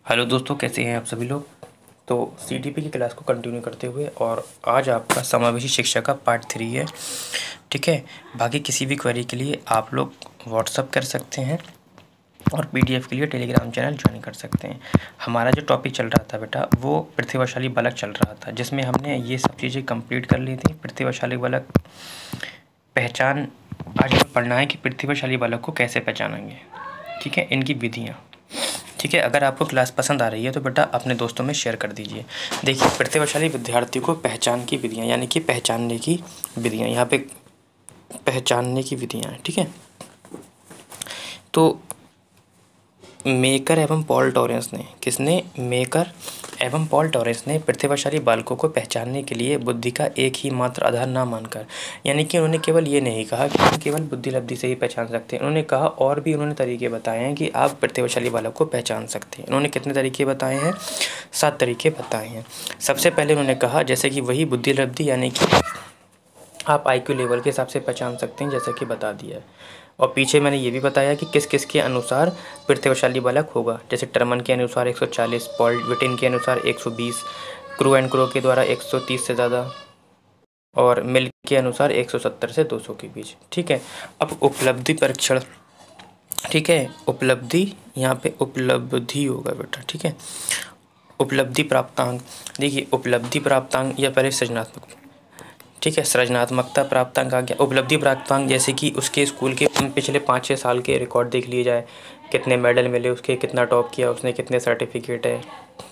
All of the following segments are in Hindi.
हेलो दोस्तों, कैसे हैं आप सभी लोग। तो सीटीपी की क्लास को कंटिन्यू करते हुए और आज आपका समावेशी शिक्षा का पार्ट 3 है। ठीक है, बाकी किसी भी क्वेरी के लिए आप लोग व्हाट्सअप कर सकते हैं और पीडीएफ के लिए टेलीग्राम चैनल ज्वाइन कर सकते हैं। हमारा जो टॉपिक चल रहा था बेटा वो प्रतिभाशाली बालक चल रहा था, जिसमें हमने ये सब चीज़ें कंप्लीट कर ली थी। प्रतिभाशाली बालक पहचान आज हमें पढ़ना है कि प्रतिभाशाली बालक को कैसे पहचानेंगे। ठीक है, इनकी विधियाँ। ठीक है, अगर आपको क्लास पसंद आ रही है तो बेटा अपने दोस्तों में शेयर कर दीजिए। देखिए, प्रतिभाशाली विद्यार्थी को पहचान की विधियाँ यानी कि पहचानने की विधियाँ, यहाँ पे पहचानने की विधियाँ हैं। ठीक है, तो मेकर एवं पॉल टॉरेंस ने, किसने, मेकर एवं पॉल टॉरेंस ने प्रतिभाशाली बालकों को पहचानने के लिए बुद्धि का एक ही मात्र आधार ना मानकर, यानी कि उन्होंने केवल ये नहीं कहा कि हम केवल बुद्धि लब्धि से ही पहचान सकते हैं। उन्होंने कहा और भी उन्होंने तरीके बताए हैं कि आप प्रतिभाशाली बालक को पहचान सकते हैं। उन्होंने कितने तरीके बताए हैं? 7 तरीके बताए हैं। सबसे पहले उन्होंने कहा जैसे कि वही बुद्धि लब्धि, यानी कि आप IQ लेवल के हिसाब से पहचान सकते हैं, जैसा कि बता दिया है। और पीछे मैंने ये भी बताया कि किस किस के अनुसार प्रतिभाशाली बालक होगा। जैसे टर्मन के अनुसार 140, पॉल विटिन के अनुसार 120, क्रू एंड क्रो के द्वारा 130 से ज़्यादा और मिल के अनुसार 170 से 200 के बीच। ठीक है, अब उपलब्धि परीक्षण। ठीक है, उपलब्धि, यहाँ पे उपलब्धि होगा बेटा। ठीक है, उपलब्धि प्राप्तांक। देखिए, उपलब्धि प्राप्तांक या पहले सृजनात्मक। ठीक है, सृजनात्मकता प्राप्तांक आ गया। उपलब्धि प्राप्तांक जैसे कि उसके स्कूल के पिछले 5-6 साल के रिकॉर्ड देख लिए जाए, कितने मेडल मिले उसके, कितना टॉप किया उसने, कितने सर्टिफिकेट है।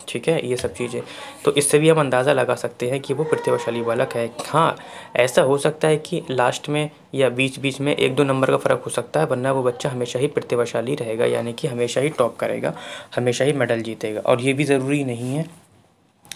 ठीक है, ये सब चीज़ें, तो इससे भी हम अंदाज़ा लगा सकते हैं कि वो प्रतिभाशाली बालक है। हाँ, ऐसा हो सकता है कि लास्ट में या बीच बीच में 1-2 नंबर का फ़र्क हो सकता है, वरना वो बच्चा हमेशा ही प्रतिभाशाली रहेगा, यानी कि हमेशा ही टॉप करेगा, हमेशा ही मेडल जीतेगा। और ये भी ज़रूरी नहीं है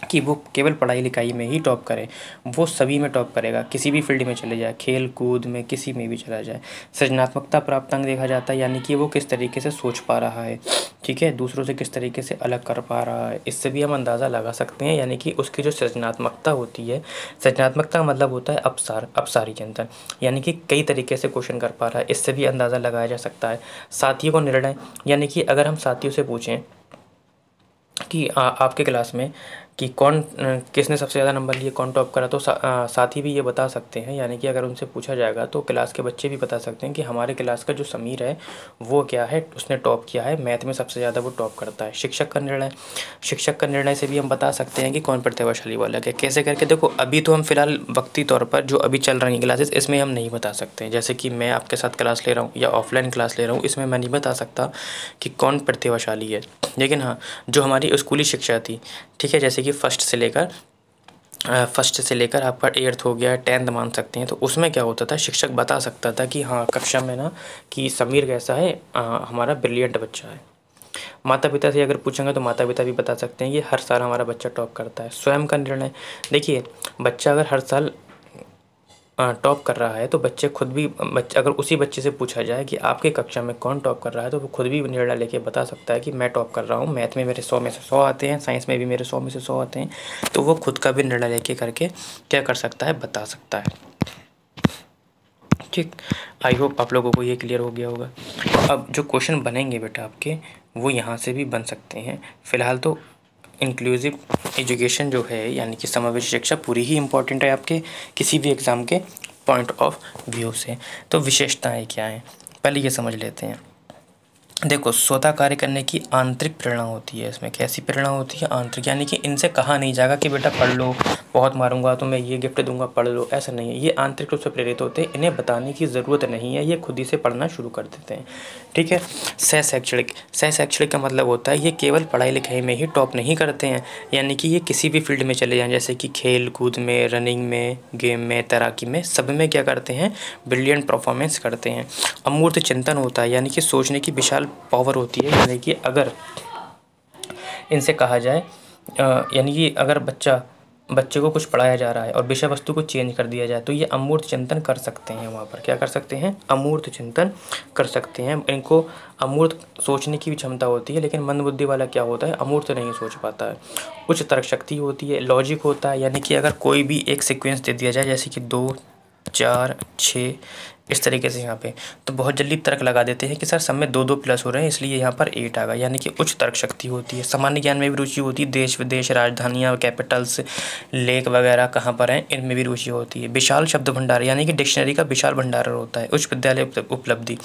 कि वो केवल पढ़ाई लिखाई में ही टॉप करे, वो सभी में टॉप करेगा, किसी भी फील्ड में चले जाए, खेल कूद में किसी में भी चला जाए। सृजनात्मकता प्राप्तांक देखा जाता है, यानी कि वो किस तरीके से सोच पा रहा है। ठीक है, दूसरों से किस तरीके से अलग कर पा रहा है, इससे भी हम अंदाज़ा लगा सकते हैं। यानी कि उसकी जो सृजनात्मकता होती है, सृजनात्मकता का मतलब होता है अपसारी चिंतन, यानी कि कई तरीके से क्वेश्चन कर पा रहा है, इससे भी अंदाज़ा लगाया जा सकता है। साथियों को निर्णय, यानी कि अगर हम साथियों से पूछें कि आपके क्लास में कि कौन किसने सबसे ज़्यादा नंबर लिए, कौन टॉप करा, तो साथी भी ये बता सकते हैं। यानी कि अगर उनसे पूछा जाएगा तो क्लास के बच्चे भी बता सकते हैं कि हमारे क्लास का जो समीर है वो क्या है, उसने टॉप किया है, मैथ में सबसे ज़्यादा वो टॉप करता है। शिक्षक का निर्णय, शिक्षक का निर्णय से भी हम बता सकते हैं कि कौन प्रतिभाशाली बालक है। कैसे करके, देखो अभी तो हम फिलहाल वक्ती तौर पर जो अभी चल रही क्लासेस, इसमें हम नहीं बता सकते। जैसे कि मैं आपके साथ क्लास ले रहा हूँ या ऑफलाइन क्लास ले रहा हूँ, इसमें मैं नहीं बता सकता कि कौन प्रतिभाशाली है। लेकिन हाँ, जो हमारी स्कूली शिक्षा थी, ठीक है, जैसे कि फर्स्ट से लेकर आपका 8th हो गया, 10th मान सकते हैं, तो उसमें क्या होता था, शिक्षक बता सकता था कि हाँ कक्षा में ना कि समीर कैसा है, हमारा ब्रिलियंट बच्चा है। माता पिता से अगर पूछेंगे तो माता पिता भी बता सकते हैं कि हर साल हमारा बच्चा टॉप करता है। स्वयं का निर्णय, देखिए बच्चा अगर हर साल टॉप कर रहा है तो बच्चे खुद भी, अगर उसी बच्चे से पूछा जाए कि आपके कक्षा में कौन टॉप कर रहा है, तो वो खुद भी निर्णय लेके बता सकता है कि मैं टॉप कर रहा हूँ, मैथ में मेरे 100 में से 100 आते हैं, साइंस में भी मेरे 100 में से 100 आते हैं। तो वो खुद का भी निर्णय लेके करके क्या कर सकता है, बता सकता है। ठीक, आई होप आप लोगों को ये क्लियर हो गया होगा। अब जो क्वेश्चन बनेंगे बेटा आपके, वो यहाँ से भी बन सकते हैं। फ़िलहाल तो इंक्लूसिव एजुकेशन जो है, यानी कि समावेशी शिक्षा पूरी ही इम्पोर्टेंट है आपके किसी भी एग्ज़ाम के पॉइंट ऑफ व्यू से। तो विशेषताएं क्या हैं, पहले ये समझ लेते हैं। देखो, स्वतः कार्य करने की आंतरिक प्रेरणा होती है इसमें। कैसी प्रेरणा होती है? आंतरिक, यानी कि इनसे कहा नहीं जाएगा कि बेटा पढ़ लो, बहुत मारूंगा तो मैं ये गिफ्ट दूंगा, पढ़ लो, ऐसा नहीं है। ये आंतरिक रूप से प्रेरित होते हैं, इन्हें बताने की ज़रूरत नहीं है, ये खुद ही से पढ़ना शुरू कर देते हैं। ठीक है, सहशैक्षणिक, सहशैक्षणिक का मतलब होता है ये केवल पढ़ाई लिखाई में ही टॉप नहीं करते हैं, यानी कि ये किसी भी फील्ड में चले जाएँ, जैसे कि खेल कूद में, रनिंग में, गेम में, तैराकी में, सब में क्या करते हैं, ब्रिलियंट परफॉर्मेंस करते हैं। अमूर्त चिंतन होता है, यानी कि सोचने की विशाल पावर होती है। यानी कि अगर इनसे कहा जाए, यानी कि अगर बच्चे को कुछ पढ़ाया जा रहा है और विषय वस्तु को चेंज कर दिया जाए, तो ये अमूर्त चिंतन कर सकते हैं। वहाँ पर क्या कर सकते हैं, अमूर्त चिंतन कर सकते हैं। इनको अमूर्त सोचने की भी क्षमता होती है, लेकिन मंदबुद्धि वाला क्या होता है, अमूर्त नहीं सोच पाता है। उच्च तर्क शक्ति होती है, लॉजिक होता है, यानी कि अगर कोई भी एक सीक्वेंस दे दिया जाए, जैसे कि 2 4, 6 इस तरीके से यहाँ पे। तो बहुत जल्दी तर्क लगा देते हैं कि सर सब में 2-2 प्लस हो रहे हैं इसलिए यहाँ पर 8 आ गया, यानी कि उच्च तर्क शक्ति होती है। सामान्य ज्ञान में भी रुचि होती है, देश विदेश, राजधानियाँ, कैपिटल्स, लेक वगैरह कहाँ पर हैं, इनमें भी रुचि होती है। विशाल शब्द भंडार, यानी कि डिक्शनरी का विशाल भंडार होता है। उच्च विद्यालय उपलब्धि,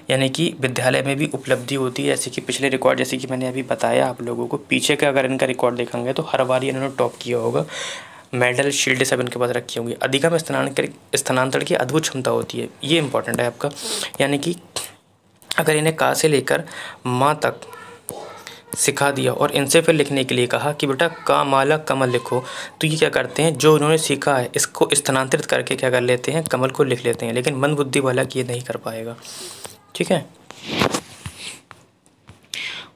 यानी कि विद्यालय में भी उपलब्धि होती है। जैसे कि पिछले रिकॉर्ड, जैसे कि मैंने अभी बताया आप लोगों को, पीछे का अगर इनका रिकॉर्ड देखेंगे तो हर बार इन्होंने टॉप किया होगा, मेडल शील्ड सब इनके पास रखी होंगी। अधिगम स्थानांतरण की अद्भुत क्षमता होती है, ये इंपॉर्टेंट है आपका। यानी कि अगर इन्हें का से लेकर माँ तक सिखा दिया और इनसे फिर लिखने के लिए कहा कि बेटा का माला कमल लिखो, तो ये क्या करते हैं, जो उन्होंने सीखा है इसको स्थानांतरित करके क्या कर लेते हैं, कमल को लिख लेते हैं। लेकिन मंदबुद्धि वाला ये नहीं कर पाएगा। ठीक है।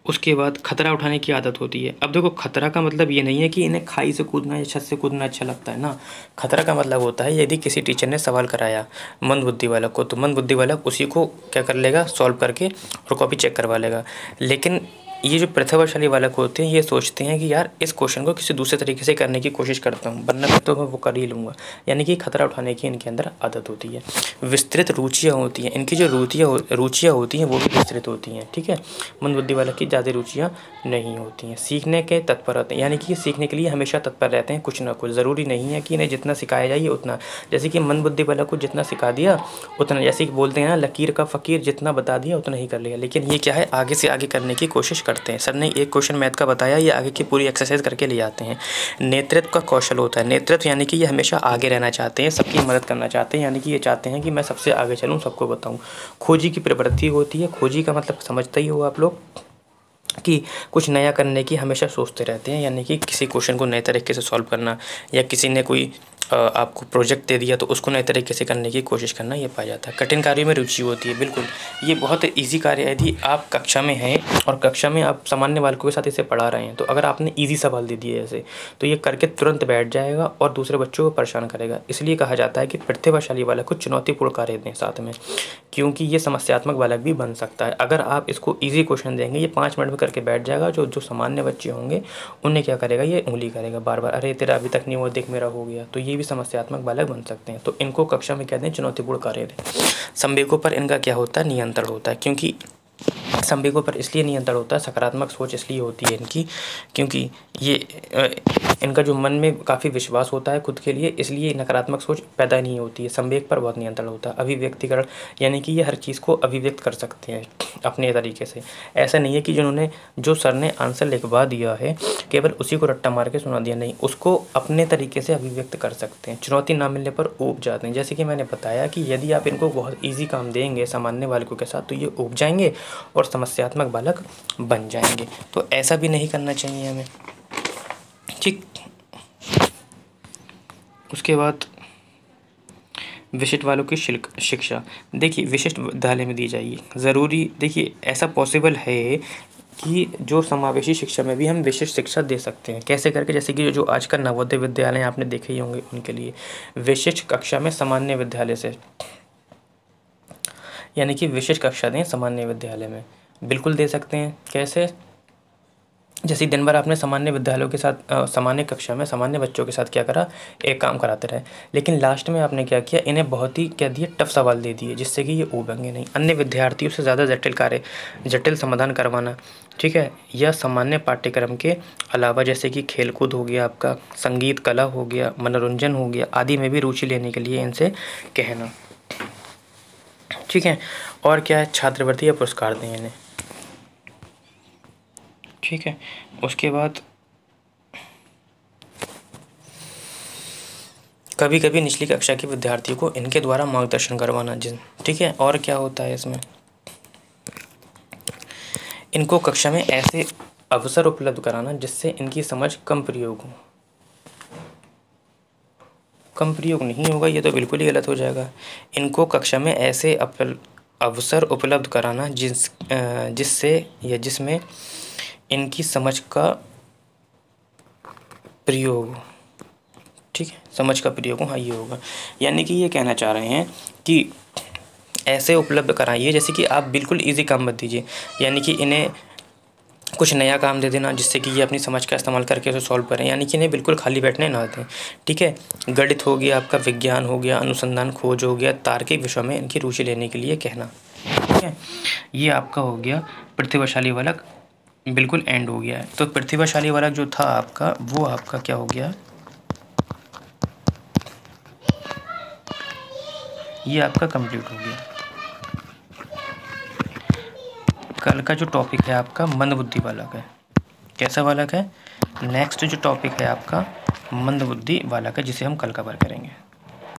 उसके बाद खतरा उठाने की आदत होती है। अब देखो, खतरा का मतलब ये नहीं है कि इन्हें खाई से कूदना या छत से कूदना अच्छा लगता है ना। खतरा का मतलब होता है यदि किसी टीचर ने सवाल कराया मंदबुद्धि वाला को, तो मंदबुद्धि वाला उसी को क्या कर लेगा, सॉल्व करके और कॉपी चेक करवा लेगा। लेकिन ये जो प्रतिभाशाली बालक होते हैं ये सोचते हैं कि यार इस क्वेश्चन को किसी दूसरे तरीके से करने की कोशिश करता हूँ, वरना तो मैं वो कर ही लूँगा। यानी कि खतरा उठाने की इनके अंदर आदत होती है। विस्तृत रुचियाँ होती हैं, इनकी जो रुचियाँ होती हैं वो भी विस्तृत होती हैं। ठीक है। मंदबुद्धि वाले की ज़्यादा रुचियाँ नहीं होती हैं। सीखने के तत्पर रहते हैं, यानी कि सीखने के लिए हमेशा तत्पर रहते हैं, कुछ ना कुछ। ज़रूरी नहीं है कि इन्हें जितना सिखाया जाए उतना, जैसे कि मंदबुद्धि वाला को जितना सिखा दिया उतना, जैसे कि बोलते हैं ना, लकीर का फ़कीर जितना बता दिया उतना ही कर लिया। लेकिन ये क्या है, आगे से आगे करने की कोशिश करते हैं। सर ने एक क्वेश्चन मैथ का बताया, ये आगे की पूरी एक्सरसाइज करके ले आते हैं। नेतृत्व का कौशल होता है। नेतृत्व यानी कि ये हमेशा आगे रहना चाहते हैं, सबकी मदद करना चाहते हैं, यानी कि ये चाहते हैं कि मैं सबसे आगे चलूँ, सबको बताऊँ। खोजी की प्रवृत्ति होती है। खोजी का मतलब समझते ही हो आप लोग कि कुछ नया करने की हमेशा सोचते रहते हैं, यानी कि किसी क्वेश्चन को नए तरीके से सॉल्व करना, या किसी ने कोई आपको प्रोजेक्ट दे दिया तो उसको नए तरीके से करने की कोशिश करना, ये पाया जाता है। कठिन कार्यों में रुचि होती है। बिल्कुल, ये बहुत ईजी कार्य है। यदि आप कक्षा में हैं और कक्षा में आप सामान्य बालकों के साथ इसे पढ़ा रहे हैं, तो अगर आपने ईजी सवाल दे दिए जैसे, तो ये करके तुरंत बैठ जाएगा और दूसरे बच्चों को परेशान करेगा। इसलिए कहा जाता है कि प्रतिभाशाली बालक को चुनौतीपूर्ण कार्य दें साथ में, क्योंकि ये समस्यात्मक बालक भी बन सकता है। अगर आप इसको ईजी क्वेश्चन देंगे, ये 5 मिनट में करके बैठ जाएगा। जो सामान्य बच्चे होंगे उन्हें क्या करेगा, ये उंगली करेगा बार बार, अरे तेरा अभी तक नहीं हुआ, देख मेरा हो गया। तो ये भी समस्यात्मक बालक बन सकते हैं। तो इनको कक्षा में कहते हैं चुनौतीपूर्ण कार्य दें। संवेगों पर इनका क्या होता है, नियंत्रण होता है। क्योंकि संवेगों पर इसलिए नियंत्रण होता है, सकारात्मक सोच इसलिए होती है इनकी, क्योंकि ये इनका जो मन में काफ़ी विश्वास होता है खुद के लिए, इसलिए नकारात्मक सोच पैदा नहीं होती है। संवेग पर बहुत नियंत्रण होता है। अभिव्यक्तिकरण, यानी कि ये हर चीज़ को अभिव्यक्त कर सकते हैं अपने तरीके से। ऐसा नहीं है कि जो सर ने आंसर लिखवा दिया है केवल उसी को रट्टा मार के सुना दिया, नहीं, उसको अपने तरीके से अभिव्यक्त कर सकते हैं। चुनौती ना मिलने पर ऊब जाते हैं। जैसे कि मैंने बताया कि यदि आप इनको बहुत ईजी काम देंगे सामान्य बालकों के साथ, तो ये ऊब जाएंगे और समस्यात्मक बालक बन जाएंगे। तो ऐसा भी नहीं करना चाहिए हमें। ठीक। उसके बाद विशिष्ट वालों की शिक्षा, देखिए विशिष्ट विद्यालय में दी जाएगी ज़रूरी। देखिए ऐसा पॉसिबल है कि जो समावेशी शिक्षा में भी हम विशिष्ट शिक्षा दे सकते हैं। कैसे करके, जैसे कि जो आजकल नवोदय विद्यालय आपने देखे ही होंगे, उनके लिए विशिष्ट कक्षा में सामान्य विद्यालय से, यानी कि विशिष्ट कक्षा दें सामान्य विद्यालय में, बिल्कुल दे सकते हैं। कैसे, जैसे दिन भर आपने सामान्य विद्यालयों के साथ सामान्य कक्षा में सामान्य बच्चों के साथ क्या करा, एक काम कराते रहे, लेकिन लास्ट में आपने क्या किया, इन्हें बहुत ही क्या दिए, टफ सवाल दे दिए, जिससे कि ये ऊबेंगे नहीं। अन्य विद्यार्थियों से ज़्यादा जटिल समाधान करवाना, ठीक है, या सामान्य पाठ्यक्रम के अलावा जैसे कि खेलकूद हो गया, आपका संगीत कला हो गया, मनोरंजन हो गया आदि में भी रुचि लेने के लिए इनसे कहना। ठीक है। और क्या है, छात्रवृत्ति या पुरस्कार दें इन्हें। ठीक है। उसके बाद कभी कभी निचली कक्षा के विद्यार्थियों को इनके द्वारा मार्गदर्शन करवाना। ठीक है। और क्या होता है इसमें, इनको कक्षा में ऐसे अवसर उपलब्ध कराना जिससे इनकी समझ कम प्रयोग हो। कम प्रयोग नहीं होगा, ये तो बिल्कुल ही गलत हो जाएगा। इनको कक्षा में ऐसे अवसर उपलब्ध कराना जिससे या जिसमें इनकी समझ का प्रयोग हो। ठीक है, समझ का प्रयोग हो, हाँ ये होगा। यानी कि ये कहना चाह रहे हैं कि ऐसे उपलब्ध कराइए जैसे कि आप बिल्कुल इजी काम मत दीजिए, यानी कि इन्हें कुछ नया काम दे देना जिससे कि ये अपनी समझ का इस्तेमाल करके उसे सॉल्व करें, यानी कि इन्हें बिल्कुल खाली बैठने ना दें। ठीक है, गणित हो गया, आपका विज्ञान हो गया, अनुसंधान खोज हो गया, तार्किक विषयों में इनकी रुचि लेने के लिए कहना। ठीक है, ये आपका हो गया प्रतिभाशाली बालक, बिल्कुल एंड हो गया है। तो प्रतिभाशाली बालक जो था आपका, वो आपका क्या हो गया, ये आपका कंप्लीट हो गया। कल का जो टॉपिक है आपका मंदबुद्धि बालक है। कैसा बालक है? नेक्स्ट जो टॉपिक है आपका मंदबुद्धि बालक है, जिसे हम कल कवर करेंगे।